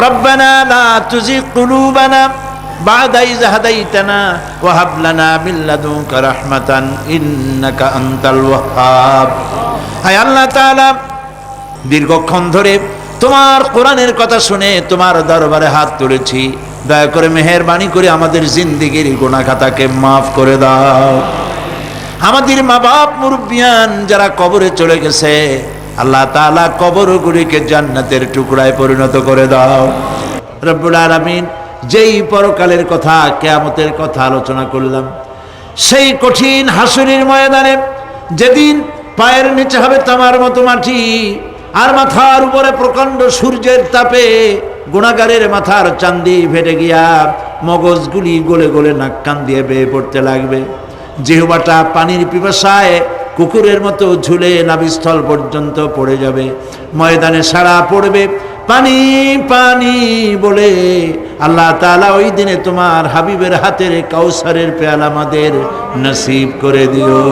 রব্বানা লা তুজিগ কুলুবানা বা'দা ইয হাদাইতানা ওয়া হাব লানা মিন লাদুনকা রাহমাতান ইন্নাকা আনতাল ওয়াহ্হাব। হায় আল্লাহ তাআলা, দীর্ঘক্ষণ ধরে তোমার কোরআনের কথা শুনে তোমার দরবারে হাত তুলেছি, দয়া করে মেহেরবানি করে আমাদের জিন্দেগির গুনাহ খাতাকে মাফ করে দাও। আমাদের মা বাপ মুরব্বিয়ান যারা কবরে চলে গেছে, আল্লাহ তাআলা কবরগুলিকে জান্নাতের টুকরায় পরিণত করে দাও। রব্বুল আলামিন, যেই পরকালের কথা, কিয়ামতের কথা আলোচনা করলাম, সেই কঠিন হাসরের ময়দানে যেদিন পায়ের নিচে হবে তামার মতো মাটি, আর মাথার উপরে প্রকাণ্ড সূর্যের তাপে গুনাহগারের মাথার চান্দি ফেটে গিয়া মগজগুলি গলে গলে নাক কান দিয়ে বেয়ে পড়তে লাগবে। জিহ্বাটা পানির পিপাসায় কুকুরের মতো ঝুলে নাভিস্থল পর্যন্ত পড়ে যাবে। ময়দানে সাড়া পড়বে পানি পানি বলে। আল্লাহ তাআলা ওই দিনে তোমার হাবিবের হাতের কাউসারের পেয়ালা আমাদের নসিব করে দিও।